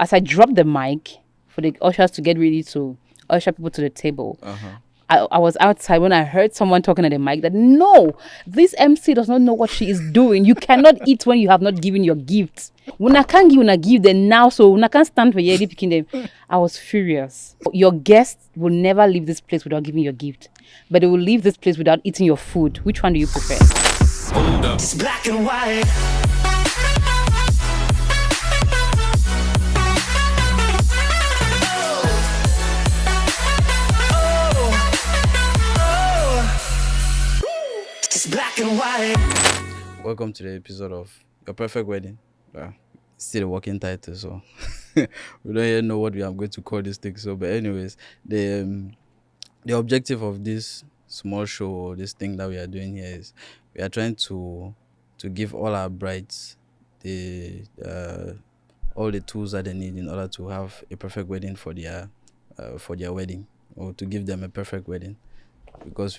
as I dropped the mic for the ushers to get ready to usher people to the table, I was outside when I heard someone talking at the mic that, no, this MC does not know what she is doing. You cannot eat when you have not given your gifts. When I can't give, when I give them now, so when I can't stand for you, picking them. I was furious. Your guests will never leave this place without giving your gift, but they will leave this place without eating your food. Which one do you prefer? Hold up. It's black and white. Black and white. Welcome to the episode of Your Perfect Wedding. Still a working title, so we don't even know what we are going to call this thing. So, but anyways, the objective of this small show or this thing that we are doing here is we are trying to give all our brides all the tools that they need in order to have a perfect wedding for their wedding, or to give them a perfect wedding, because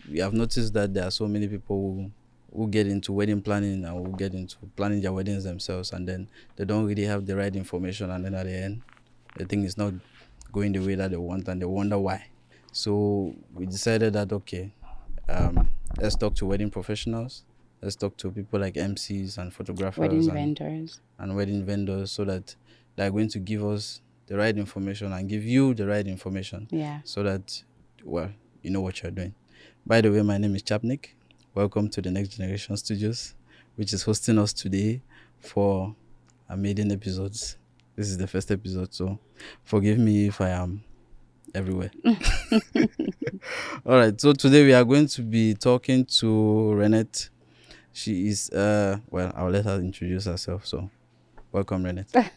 we have noticed that there are so many people who get into wedding planning and who get into planning their weddings themselves, and then they don't really have the right information, and then at the end, the thing is not going the way that they want, and they wonder why. So we decided that, okay, let's talk to wedding professionals. Let's talk to people like MCs and photographers, wedding vendors, so that they're going to give us the right information and give you the right information. Yeah. So that, well, you know what you're doing. By the way, my name is Chapnik. Welcome to the Next Generation Studios, which is hosting us today for our maiden episodes. This is the first episode, so forgive me if I am everywhere. All right, so today we are going to be talking to Renette. She is, I'll let her introduce herself. So welcome, Renette.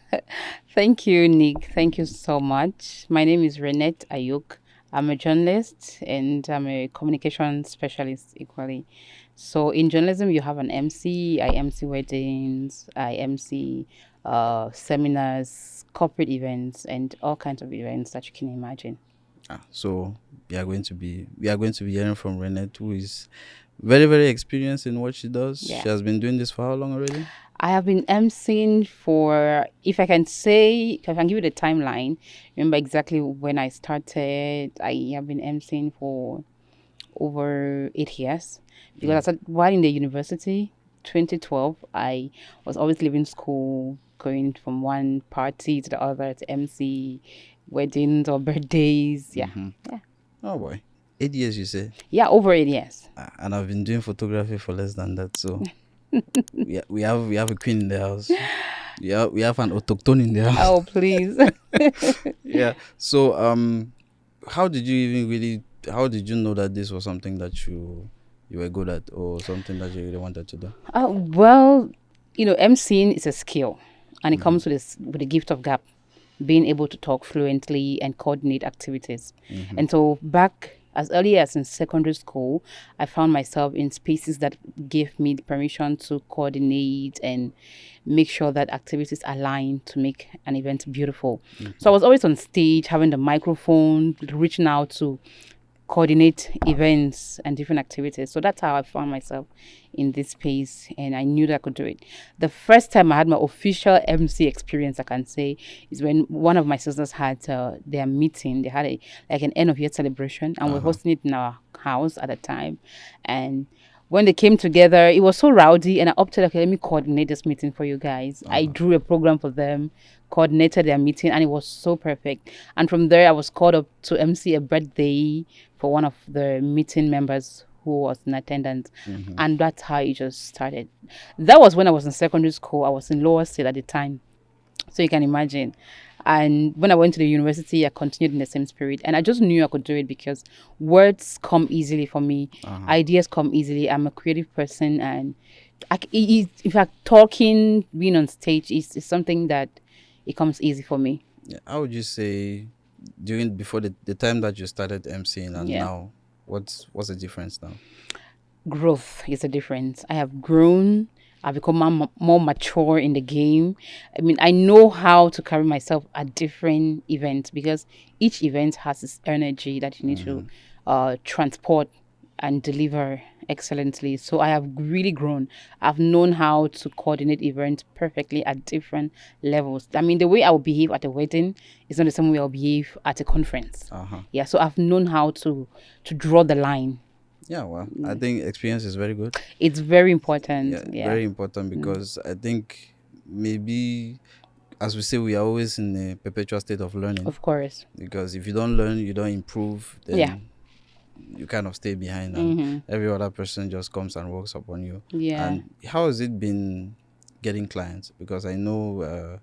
Thank you, Nick. Thank you so much. My name is Renette Ayuk. I'm a journalist and I'm a communication specialist equally. So in journalism, you have an MC. I MC weddings. I MC seminars, corporate events, and all kinds of events that you can imagine. So we are going to be hearing from Renette, who is very, very experienced in what she does. Yeah. She has been doing this for how long already? I have been MCing for, if I can give you the timeline, remember exactly when I started. I have been MCing for over 8 years, because I started while in the university, 2012. I was always leaving school, going from one party to the other to MC weddings or birthdays. Yeah. Mm-hmm. Yeah. Oh boy. 8 years, you say? Yeah, over 8 years. And I've been doing photography for less than that, so we have a queen in the house. Yeah, we have an autochtone in the house. Oh, please. Yeah. So how did you know that this was something that you were good at, or something that you really wanted to do? Well, MCing is a skill, and it comes with the gift of gab, being able to talk fluently and coordinate activities. Mm-hmm. And so back as early as in secondary school, I found myself in spaces that gave me the permission to coordinate and make sure that activities align to make an event beautiful. Mm-hmm. So I was always on stage, having the microphone, reaching out to coordinate events and different activities. So that's how I found myself in this space, and I knew that I could do it. The first time I had my official MC experience, I can say, is when one of my sisters had their meeting. They had an end of year celebration, and we're hosting it in our house at the time. And when they came together, it was so rowdy, and I opted, okay, let me coordinate this meeting for you guys. I drew a program for them, coordinated their meeting, and it was so perfect. And from there, I was called up to MC a birthday for one of the meeting members who was in attendance. Mm-hmm. And that's how it just started. That was when I was in secondary school. I was in Lower State at the time, so you can imagine. And when I went to the university, I continued in the same spirit. And I just knew I could do it because words come easily for me. Ideas come easily. I'm a creative person. And in fact, talking, being on stage is something that it comes easy for me. Yeah, how would you say, before the time that you started MCing and now, what's the difference now? Growth is a difference. I have grown. I've become more mature in the game. I mean, I know how to carry myself at different events, because each event has its energy that you need to transport and deliver excellently. So I have really grown. I've known how to coordinate events perfectly at different levels. I mean, the way I will behave at a wedding is not the same way I'll behave at a conference. Yeah, so I've known how to draw the line. Yeah, well, I think experience is very good. It's very important. Yeah. Very important, because I think maybe, as we say, we are always in a perpetual state of learning. Of course. Because if you don't learn, you don't improve, then you kind of stay behind, and every other person just comes and works upon you. Yeah. And how has it been getting clients? Because I know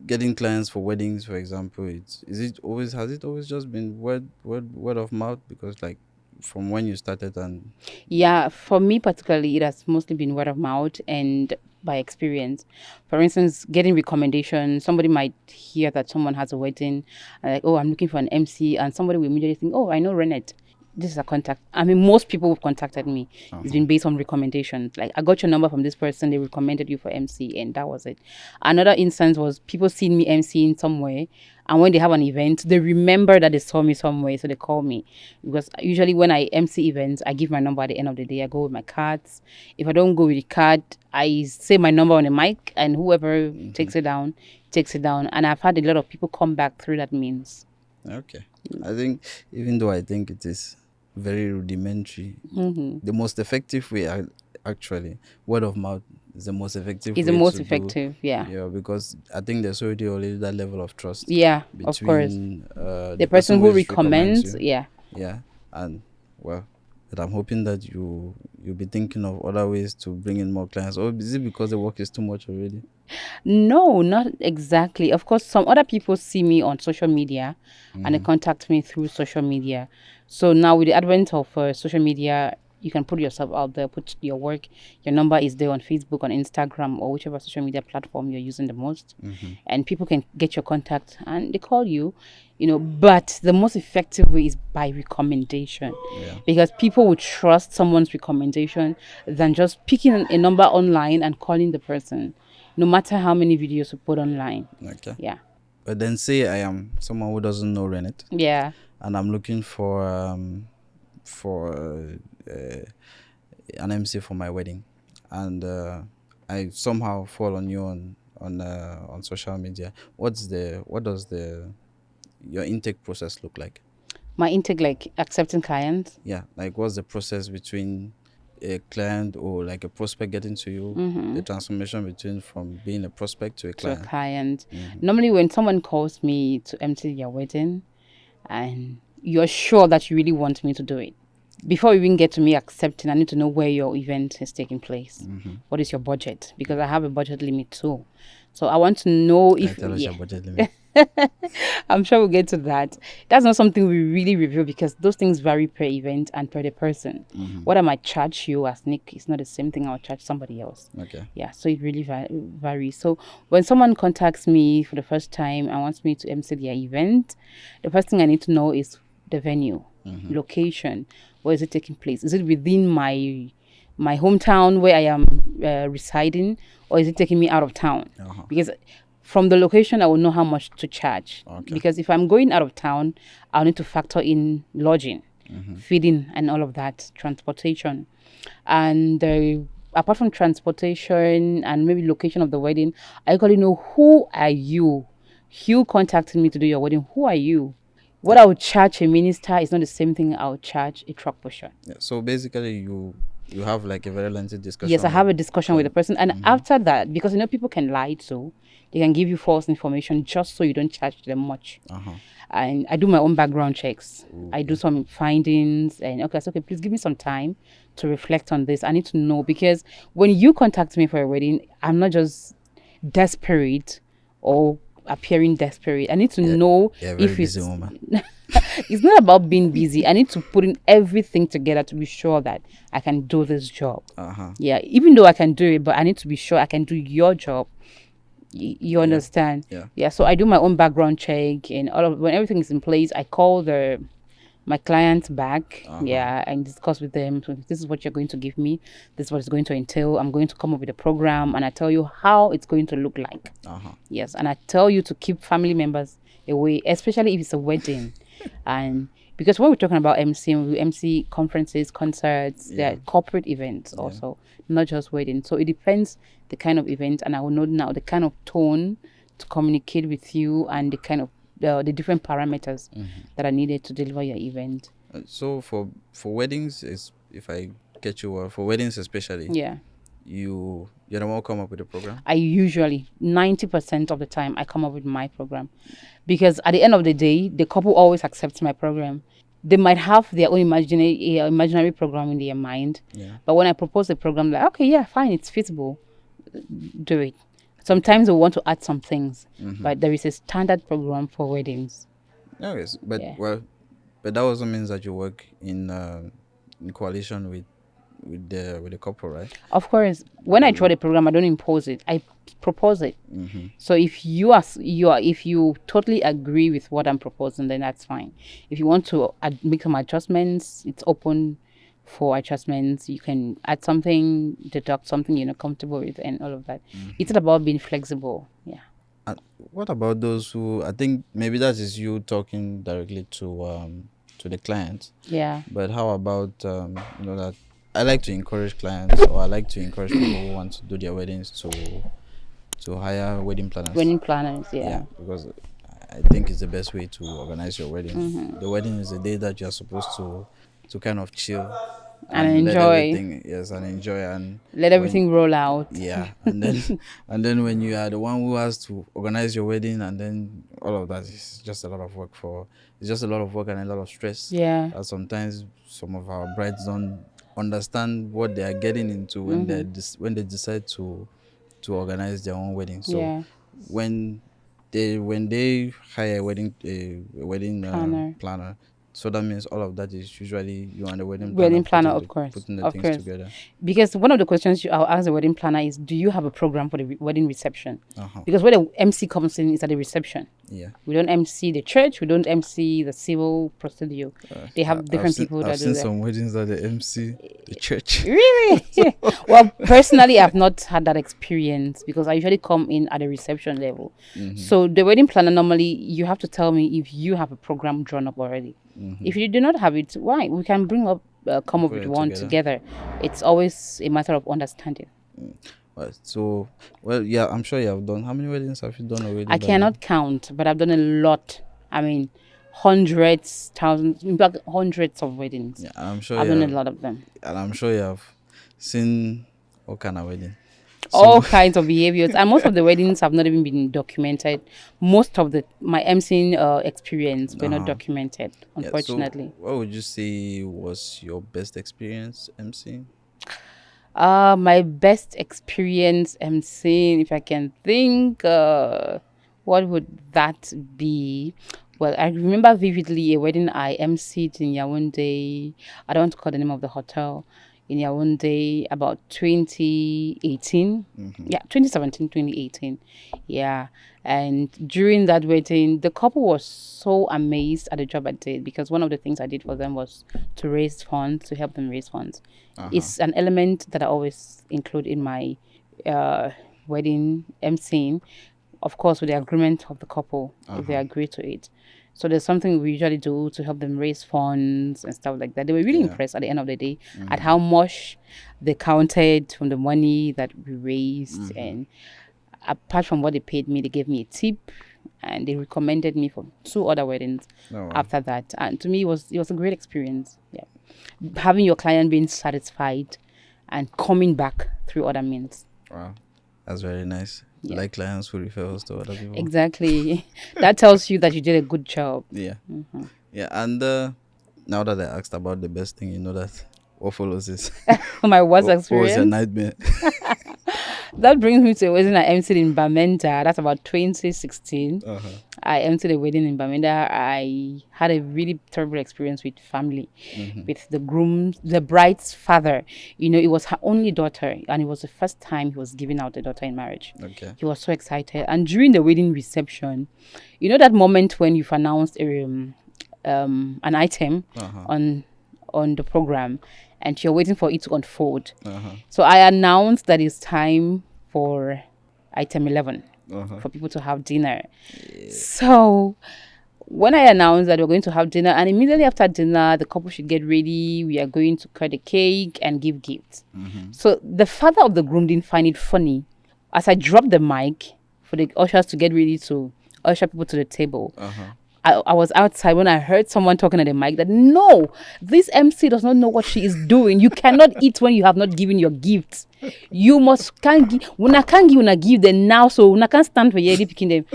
getting clients for weddings, for example, has it always just been word of mouth? Because like, from when you started, and yeah, for me particularly, it has mostly been word of mouth and by experience. For instance, getting recommendations. Somebody might hear that someone has a wedding, and like, oh, I'm looking for an MC, and somebody will immediately think, oh, I know Renette. This is a contact. I mean, most people who've contacted me, it's been based on recommendations. Like, I got your number from this person, they recommended you for MC, and that was it. Another instance was people seeing me MCing somewhere, and when they have an event, they remember that they saw me somewhere, so they call me. Because usually when I MC events, I give my number at the end of the day. I go with my cards. If I don't go with the card, I say my number on the mic, and whoever takes it down, takes it down. And I've had a lot of people come back through that means. Okay. I think, even though I think it is very rudimentary, the most effective way, actually, word of mouth is the most effective. It's the most effective, yeah, because I think there's already that level of trust. Yeah, between, of course. The person who recommends, yeah, and well, but I'm hoping that you'll be thinking of other ways to bring in more clients. Or is it because the work is too much already? No, not exactly. Of course, some other people see me on social media and they contact me through social media. So now with the advent of social media, you can put yourself out there, put your work. Your number is there on Facebook, on Instagram, or whichever social media platform you're using the most. And people can get your contact and they call you, but the most effective way is by recommendation. Because people would trust someone's recommendation than just picking a number online and calling the person, no matter how many videos you put online. Okay. Yeah. But then say I am someone who doesn't know Renette. Yeah. And I'm looking for an MC for my wedding, and I somehow fall on you on social media. What does your intake process look like? My intake, like accepting clients? Yeah, like what's the process between a client or like a prospect getting to you, the transformation from being a prospect to a client? Normally when someone calls me to MC their wedding and you're sure that you really want me to do it, before you even get to me accepting, I need to know where your event is taking place. What is your budget? Because I have a budget limit too. So I want to know if... Tell us your budget limit. I'm sure we'll get to that. That's not something we really review because those things vary per event and per the person. What I might charge you as Nick is not the same thing I'll charge somebody else. Okay. Yeah, so it really varies. So when someone contacts me for the first time and wants me to MC their event, the first thing I need to know is the venue, location. Where is it taking place? Is it within my hometown where I am residing, or is it taking me out of town? Because from the location, I will know how much to charge. Because if I'm going out of town, I'll need to factor in lodging, feeding, and all of that, transportation. And apart from transportation and maybe location of the wedding, I gotta know, who are you? You contacted me to do your wedding. Who are you? What I would charge a minister is not the same thing I would charge a truck pusher. Yeah, so basically, you have like a very lengthy discussion. Yes, I have a discussion with the person. And after that, because people can lie too, they can give you false information just so you don't charge them much. And I do my own background checks. I do some findings and okay, please give me some time to reflect on this. I need to know, because when you contact me for a wedding, I'm not just desperate or appearing desperate. I need to know if it's... It's not about being busy. I need to put in everything together to be sure that I can do this job. Yeah, even though I can do it, but I need to be sure I can do your job. You understand? Yeah. So I do my own background check and when everything is in place, I call my clients back, and discuss with them. So this is what you're going to give me. This is what it's going to entail. I'm going to come up with a program, and I tell you how it's going to look like. Yes, and I tell you to keep family members away, especially if it's a wedding. And Because when we're talking about MCing, we MC conferences, concerts, Yeah. there are corporate events also, not just weddings. So it depends the kind of event, and I will know now the kind of tone to communicate with you and the kind of the different parameters that are needed to deliver your event. So for weddings, is if I get you well, for weddings especially, Yeah. you're the one who come up with the program. I usually 90% of the time I come up with my program, because at the end of the day, the couple always accepts my program. They might have their own imaginary program in their mind, but when I propose the program, like, okay, yeah, fine, it's feasible, do it. Sometimes they want to add some things, but there is a standard program for weddings. Yes, but but that also means that you work in coalition with the couple, right? Of course, when I draw the program, I don't impose it. I propose it. So if if you totally agree with what I'm proposing, then that's fine. If you want to make some adjustments, it's open for adjustments. You can add something, deduct something you're not comfortable with, and all of that. It's about being flexible. Yeah. What about those who, I think maybe that is you talking directly to the client. Yeah. But how about that I like to encourage clients, or I like to encourage people who want to do their weddings to hire wedding planners. Wedding planners, yeah. Because I think it's the best way to organize your wedding. The wedding is the day that you're supposed to kind of chill And let enjoy. enjoy and Let everything roll out. Yeah, and then when you are the one who has to organize your wedding, and then all of that is just a lot of work it's just a lot of work and a lot of stress. Yeah. Sometimes some of our brides don't understand what they are getting into when they decide to organize their own wedding. So when they hire a wedding planner, so that means all of that is usually you and the wedding planner of course, putting the things together. Because one of the questions I'll ask the wedding planner is, do you have a program for the wedding reception? Because where the MC comes in is at the reception. Yeah, we don't MC the church, we don't MC the civil procedure. They have different people that do that. I've seen some weddings that they MC the church. Really? Well, personally, I've not had that experience, because I usually come in at the reception level. So the wedding planner, normally you have to tell me if you have a program drawn up already. If you do not have it, why? We can come up with one together. It's always a matter of understanding. So, yeah, I'm sure you have done. How many weddings have you done already? I cannot count, but I've done a lot. I mean, hundreds, thousands, in fact, hundreds of weddings. Yeah, I'm sure I've done a lot of them. And I'm sure you have seen all kind of weddings. All kinds of behaviors, and most of the weddings have not even been documented. Most of my MCing experience were not documented, unfortunately. So what would you say was your best experience MCing? My best experience MCing, if I can think, what would that be? Well, I remember vividly a wedding I MC'd in Yaoundé. I don't want to call the name of the hotel. In Yaoundé, about 2018. Yeah, 2017, 2018. Yeah. And during that wedding, the couple was so amazed at the job I did, because one of the things I did for them was to raise funds, to help them raise funds. It's an element that I always include in my wedding MCing, of course, with the agreement of the couple, if they agree to it. So there's something we usually do to help them raise funds and stuff like that. They were really impressed at the end of the day at how much they counted from the money that we raised. And apart from what they paid me, they gave me a tip, and they recommended me for 2 other weddings after that. And to me, it was a great experience. Yeah, having your client being satisfied and coming back through other means. Wow, that's very nice. Yeah. Like clients who refer us to other people. Exactly. That tells you that you did a good job. Yeah. Yeah. And now that I asked about the best thing, you know that what follows is my worst experience. What was your nightmare? That brings me to a wedding I emceed in Bamenda. That's about 2016. I emceed a wedding in Bamenda. I had a really terrible experience with family, with the bride's father. You know, it was her only daughter, and it was the first time he was giving out a daughter in marriage. Okay. He was so excited. And during the wedding reception, you know that moment when you've announced an item on the program, and you're waiting for it to unfold. So I announced that it's time for item 11 for people to have dinner. So when I announced that we're going to have dinner, and immediately after dinner, the couple should get ready. We are going to cut the cake and give gifts. So the father of the groom didn't find it funny. As I dropped the mic for the ushers to get ready to usher people to the table, I was outside when I heard someone talking at the mic that, no, this MC does not know what she is doing. You cannot eat when you have not given your gifts. You must can't give. When I can't give, when I give them now, so when I can't stand for you picking them,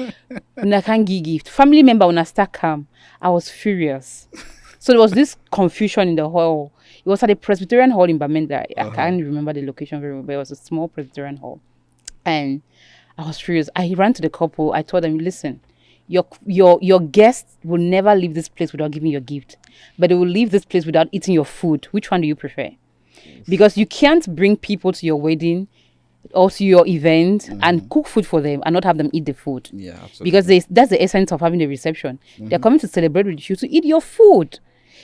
when I can't give gift. Family member when I start calm, I was furious. So there was this confusion in the hall. It was at a Presbyterian hall in Bamenda. I can't remember the location very well, but it was a small Presbyterian hall. And I was furious. I ran to the couple. I told them, listen, your guests will never leave this place without giving your gift. But they will leave this place without eating your food. Which one do you prefer? Because you can't bring people to your wedding or to your event and cook food for them and not have them eat the food. Yeah, absolutely. Because that's the essence of having a reception. They're coming to celebrate with you, to eat your food.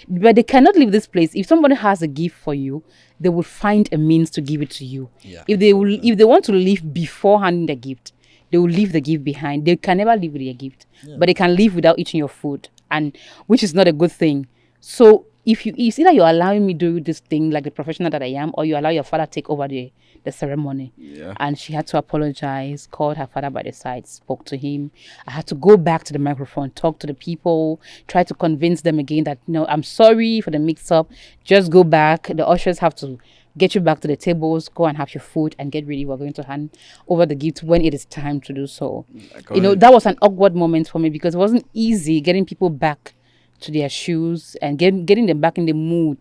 But they cannot leave this place. If somebody has a gift for you, they will find a means to give it to you. Yeah, if they want to leave before handing the gift, they will leave the gift behind. They can never leave with their gift. But they can leave without eating your food, and which is not a good thing. So it's either you're allowing me do this thing like the professional that I am, or you allow your father take over the ceremony. Yeah. And she had to apologize, called her father by the side, spoke to him. I had to go back to the microphone, talk to the people, try to convince them again that, no, I'm sorry for the mix-up. Just go back. The ushers have to get you back to the tables, go and have your food and get ready. We're going to hand over the gift when it is time to do so. That was an awkward moment for me because it wasn't easy getting people back to their shoes and getting them back in the mood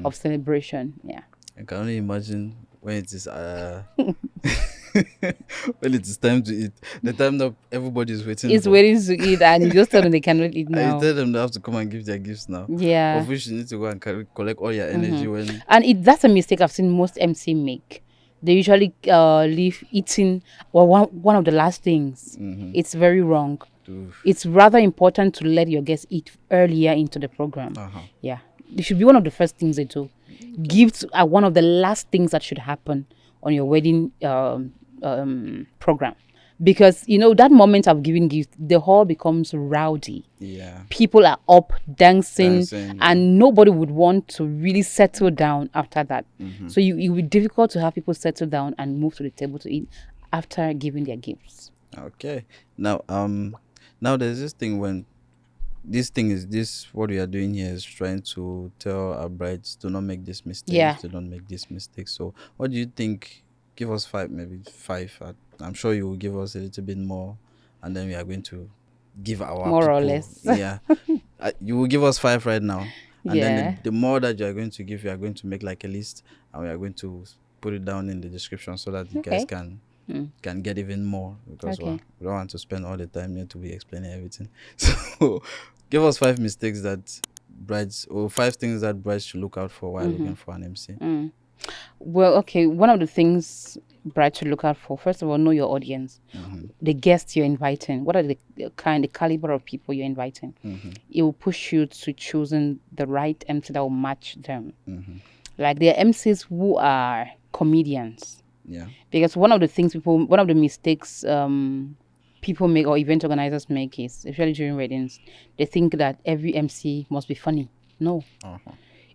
of celebration. Yeah. I can only imagine when it is when it is time to eat. The time that everybody is waiting. It's waiting to eat, and you just tell them they cannot eat now. And you tell them they have to come and give their gifts now. Yeah. Of which you need to go and collect all your energy when. And that's a mistake I've seen most MC make. They usually leave eating one of the last things. It's very wrong. Oof. It's rather important to let your guests eat earlier into the program. Yeah. It should be one of the first things they do. Gifts are one of the last things that should happen on your wedding program. Because, that moment of giving gifts, the hall becomes rowdy. Yeah. People are up dancing yeah. And nobody would want to really settle down after that. So it will be difficult to have people settle down and move to the table to eat after giving their gifts. Okay. Now there's this thing when what we are doing here is trying to tell our brides to not make this mistake. Yeah. To not make this mistake. So what do you think? Give us maybe five. I'm sure you will give us a little bit more, and then we are going to give our more people, or less. Yeah. You will give us 5 right now, and Yeah. then the more that you are going to give, you are going to make like a list, and we are going to put it down in the description so that you guys can get even more, because we don't want to spend all the time here to be explaining everything. So give us 5 mistakes that brides, or 5 things that brides should look out for while looking for an MC. Well, okay, one of the things brides should look out for, first of all, know your audience. The guests you're inviting. What are the caliber of people you're inviting? It will push you to choosing the right MC that will match them. Like there are MCs who are comedians. Yeah. Because one of the mistakes people make or event organizers make is, especially during weddings, they think that every MC must be funny. No.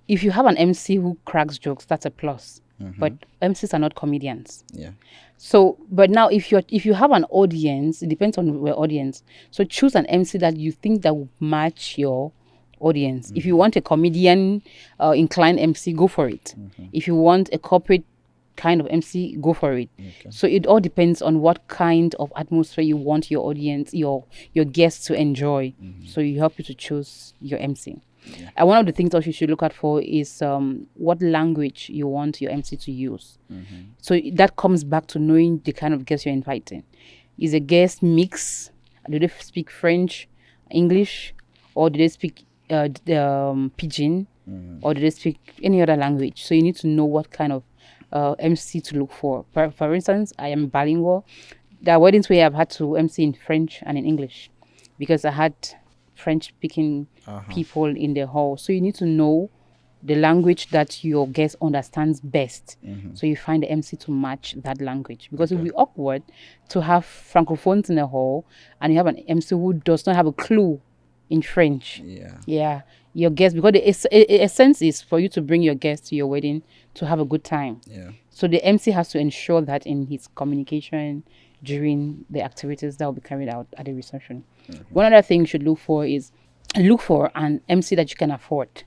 If you have an MC who cracks jokes, that's a plus. But MCs are not comedians. Yeah. So, but now if you have an audience, it depends on your audience. So choose an MC that you think that will match your audience. If you want a comedian inclined MC, go for it. If you want a corporate kind of MC, go for it. Okay. So it all depends on what kind of atmosphere you want your audience, your guests to enjoy. So you help you to choose your MC. Yeah. And one of the things that you should look out for is what language you want your MC to use. So that comes back to knowing the kind of guests you're inviting. Is a guest mix? Do they speak French, English, or do they speak Pidgin, or do they speak any other language? So you need to know what kind of MC to look for. For instance, I am bilingual. There are weddings where I've had to MC in French and in English because I had French-speaking people in the hall. So you need to know the language that your guest understands best. So you find the MC to match that language. Because it will be awkward to have francophones in the hall and you have an MC who does not have a clue in French. Yeah. Yeah, your guest, because the essence is for you to bring your guests to your wedding to have a good time. Yeah. So the MC has to ensure that in his communication during the activities that will be carried out at the reception. One other thing you should look for is look for an MC that you can afford.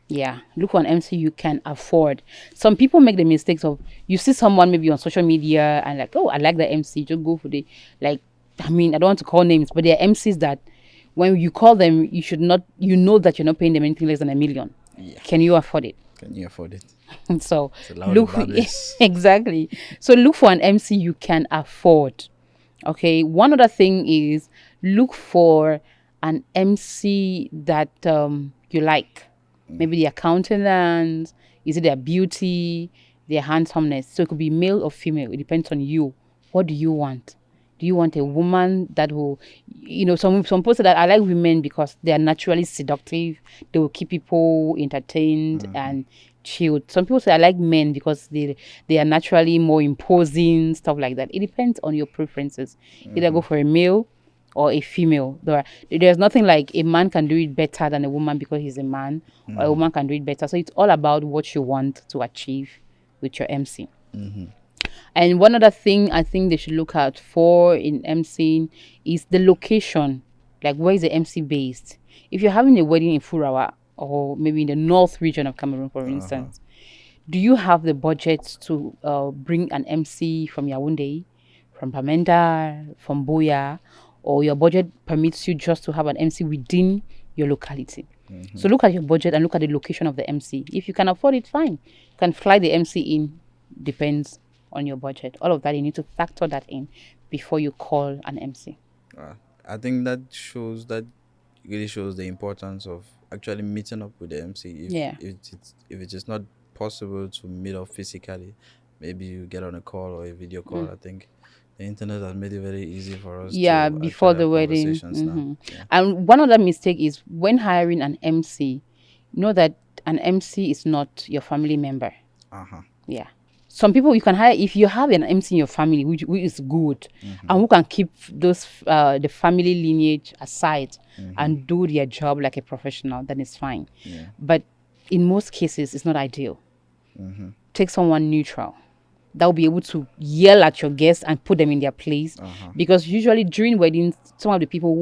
Yeah, look for an MC you can afford. Some people make the mistakes of, you see someone maybe on social media and like, oh, I like the MC, just go for the, like, I mean, I don't want to call names, but there are MCs that when you call them, you should not, you know that you're not paying them anything less than $1 million. Yeah. Can you afford it? Can you afford it? So It's a loud look for, babies. exactly. So look for an MC you can afford. Okay. One other thing is look for an MC that you like. Maybe their countenance, is it their beauty, their handsomeness. So it could be male or female. It depends on you. What do you want? Do you want a woman that will, some people say that I like women because they are naturally seductive. They will keep people entertained and chilled. Some people say I like men because they are naturally more imposing, stuff like that. It depends on your preferences. Either go for a male or a female. There's nothing like a man can do it better than a woman because he's a man, or a woman can do it better. So it's all about what you want to achieve with your MC. And one other thing I think they should look out for in MCing is the location. Like, where is the MC based? If you're having a wedding in Furawa or maybe in the north region of Cameroon, for instance, do you have the budget to bring an MC from Yaoundé, from Bamenda, from Boya, or your budget permits you just to have an MC within your locality? So look at your budget and look at the location of the MC. If you can afford it, fine. You can fly the MC in, depends on your budget. All of that, you need to factor that in before you call an MC. I think that really shows the importance of actually meeting up with the MC. If it is not possible to meet up physically, maybe you get on a call or a video call. I think the internet has made it very easy for us. Yeah, to before the have wedding. conversations now. Yeah. And one other mistake is when hiring an MC, know that an MC is not your family member. Yeah. Some people you can hire if you have an MC in your family, which is good, and who can keep those the family lineage aside and do their job like a professional, then it's fine. Yeah. But in most cases, it's not ideal. Take someone neutral that will be able to yell at your guests and put them in their place, because usually during weddings, some of the people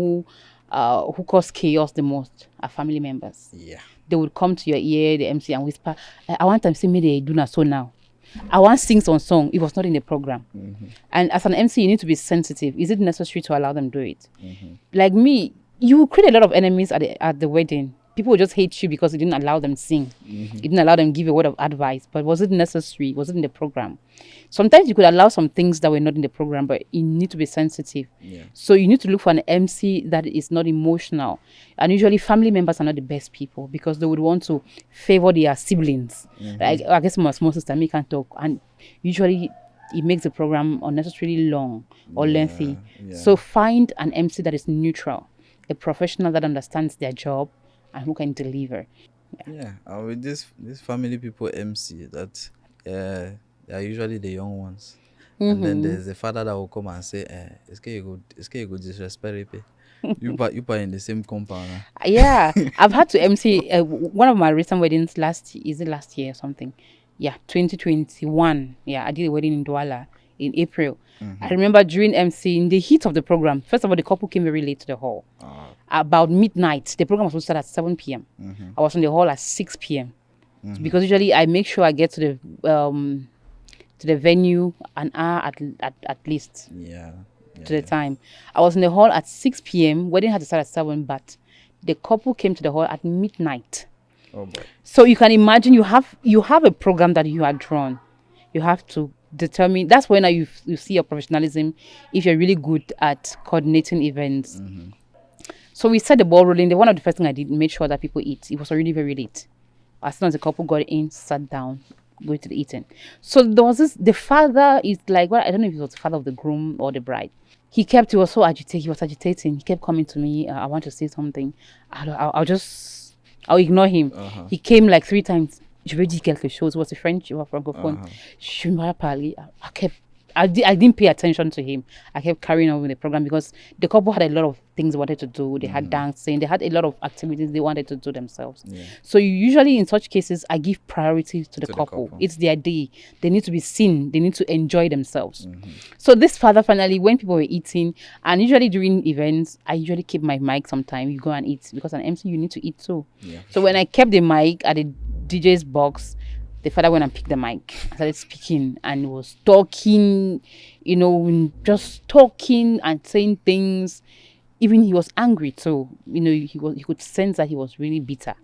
who cause chaos the most are family members. Yeah. They would come to your ear, the MC, and whisper, "I want them to say me they do not so now. I want to sing some song." It was not in the program. And as an MC, you need to be sensitive. Is it necessary to allow them do it? Like me, you will create a lot of enemies at the wedding. People will just hate you because you didn't allow them sing. You didn't allow them give a word of advice. But was it necessary? Was it in the program? Sometimes you could allow some things that were not in the program, but you need to be sensitive. Yeah. So you need to look for an MC that is not emotional. And usually family members are not the best people because they would want to favor their siblings. Like, I guess my small sister, me can't talk. And usually it makes the program unnecessarily long or lengthy. Yeah. So find an MC that is neutral, a professional that understands their job and who can deliver. Yeah. With this family people MC, that they are usually the young ones. And then there's the father that will come and say, it's you go disrespect it. You are in the same compound. Yeah, I've had to MC one of my recent weddings last year or something? Yeah, 2021. Yeah, I did a wedding in Douala in April. I remember during MC, in the heat of the program, first of all, the couple came very late to the hall. About midnight, the program was supposed to start at 7 p.m. I was in the hall at 6 p.m. Because usually I make sure I get to the venue an hour at least. Yeah. To the time. I was in the hall at 6 p.m. Wedding had to start at 7, but the couple came to the hall at midnight. Oh boy. So you can imagine you have a program that you had drawn. You have to determine. That's when you see your professionalism, if you're really good at coordinating events. So we set the ball rolling. One of the first things I did, made sure that people eat. It was already very late. As soon as the couple got in, sat down, go to the eating. So there was the father is like, well, I don't know if it was the father of the groom or the bride. He was so agitated. He was agitating. He kept coming to me. I want to say something. I'll ignore him. He came like 3 times. Je veux dire quelque chose. It was a French or Francophone. Je me rappelle. I kept I didn't pay attention to him. I kept carrying on with the program because the couple had a lot of things they wanted to do. They had dancing. They had a lot of activities they wanted to do themselves. Yeah. So usually in such cases, I give priority to the To the couple. couple. It's their day. They need to be seen. They need to enjoy themselves. So this father finally, when people were eating, and usually during events, I usually keep my mic sometime. You go and eat because an MC, you need to eat too. Yeah, So when I kept the mic at the DJ's box, the father went and picked the mic, started speaking, and was talking, just talking and saying things. Even he was angry too. He could sense that he was really bitter.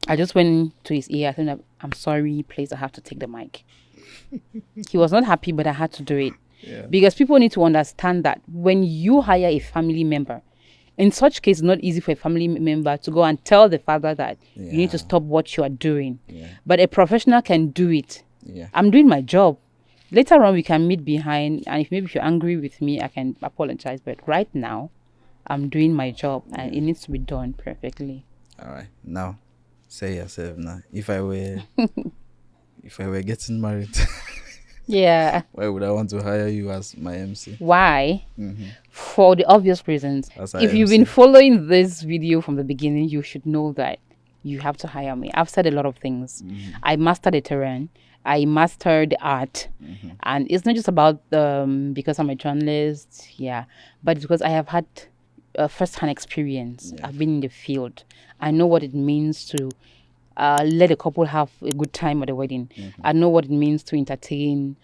I just went to his ear. I said, "I'm sorry, please. I have to take the mic." He was not happy, but I had to do it because people need to understand that when you hire a family member, in such case, it's not easy for a family member to go and tell the father that you need to stop what you are doing. Yeah. But a professional can do it. Yeah. I'm doing my job. Later on, we can meet behind, and if you're angry with me, I can apologize. But right now, I'm doing my job, and it needs to be done perfectly. All right. Now, say yourself now. If I were getting married, Yeah. why would I want to hire you as my MC? Why? For the obvious reasons. As our If you've been following this video from the beginning, you should know that you have to hire me. I've said a lot of things. I mastered the terrain. I mastered the art. And it's not just about because I'm a journalist, but it's because I have had first-hand experience. I've been in the field. I know what it means to let a couple have a good time at the wedding. I know what it means to entertain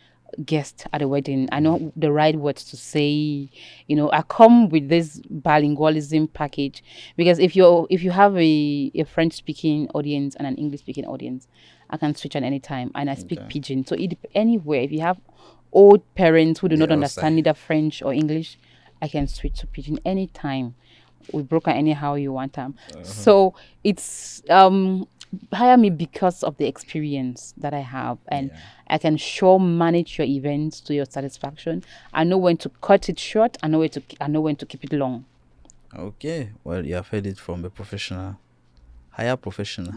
guests at a wedding. I know the right words to say. I come with this bilingualism package because if you have a French speaking audience and an English speaking audience, I can switch at any time, and I speak pidgin. So anywhere, if you have old parents who do not understand either French or English, I can switch to pidgin anytime. We broker anyhow you want them. So it's hire me because of the experience that I have, and I can manage your events to your satisfaction. I know when to cut it short. I know when to keep it long. Okay. Well, you have heard it from a professional. Hire a professional.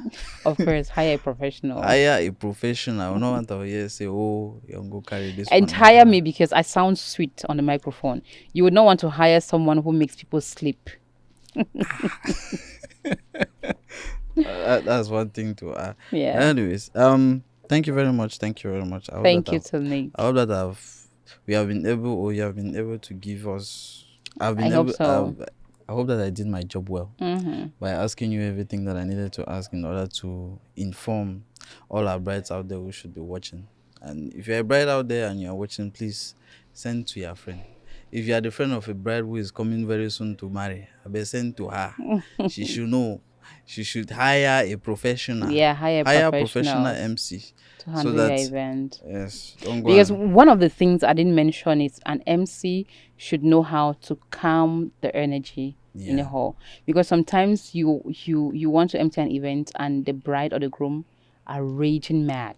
Of course, hire a professional. Hire a professional. I don't want to hear say, "Oh, you go carry this." And hire me because I sound sweet on the microphone. You would not want to hire someone who makes people sleep. That's one thing to add. Yeah. Anyways, thank you very much. Thank you very much. Thank you, Tony. I hope that you have been able to give us. I hope so. I hope that I did my job well by asking you everything that I needed to ask in order to inform all our brides out there who should be watching. And if you're a bride out there and you're watching, please send to your friend. If you are the friend of a bride who is coming very soon to marry, I better send to her. She should know. She should hire a professional. Yeah, hire a professional MC to handle your event. Yes, don't go because one of the things I didn't mention is an MC should know how to calm the energy in a hall. Because sometimes you want to MC an event and the bride or the groom are raging mad.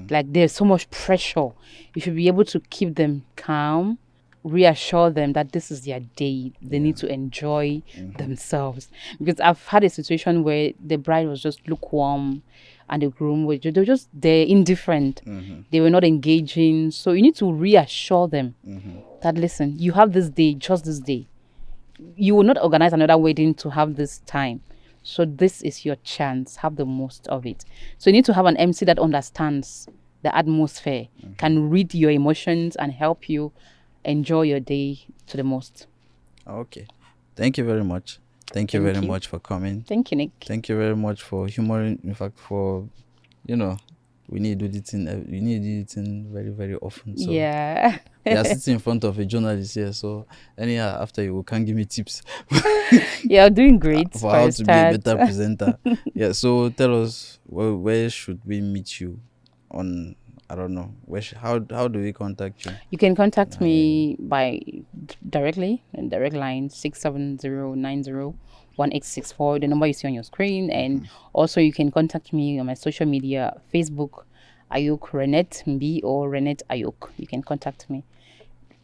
Like there's so much pressure. You should be able to keep them calm, reassure them that this is their day. They need to enjoy themselves. Because I've had a situation where the bride was just lukewarm and the groom they're indifferent. They were not engaging. So you need to reassure them that, listen, you have this day, just this day. You will not organize another wedding to have this time. So this is your chance. Have the most of it. So you need to have an MC that understands the atmosphere, can read your emotions and help you enjoy your day to the most. Okay. Thank you very much. Thank you very much for coming. Thank you, Nick. Thank you very much for humoring. In fact, we need to do this thing. We need to do this thing very, very often. So yeah. You are sitting in front of a journalist here, so anyhow, after you can give me tips. Yeah, doing great for how to be a better presenter. Yeah, so tell us where should we meet you on? I don't know. How do we contact you? You can contact me by directly in direct line 670901864, the number you see on your screen, and also you can contact me on my social media, Facebook, Ayuk Renette Mbi or Renette Ayuk. You can contact me.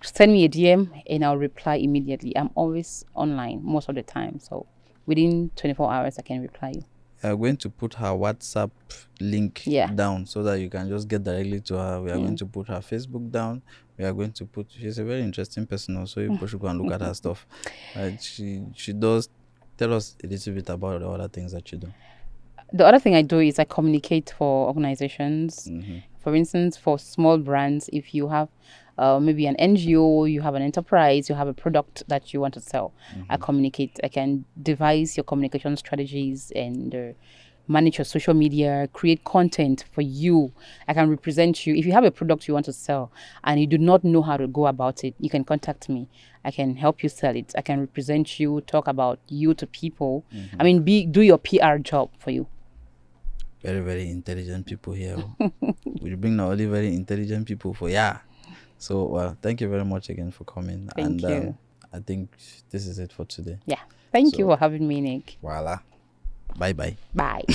Send me a DM and I'll reply immediately. I'm always online most of the time, so within 24 hours I can reply you. We are going to put her WhatsApp link down so that you can just get directly to her. We are going to put her Facebook down. We are going to put. She's a very interesting person, so you should go and look at her stuff. She does tell us a little bit about the other things that you do. The other thing I do is I communicate for organizations. For instance, for small brands, if you have maybe an NGO, you have an enterprise, you have a product that you want to sell, I communicate. I can devise your communication strategies and manage your social media, create content for you. I can represent you. If you have a product you want to sell and you do not know how to go about it, you can contact me. I can help you sell it. I can represent you, talk about you to people. I mean, do your PR job for you. Very, very intelligent people here. We bring not only very intelligent people for So, well, thank you very much again for coming. Thank you. I think this is it for today. Yeah. Thank you for having me, Nick. Voila. Bye-bye. Bye.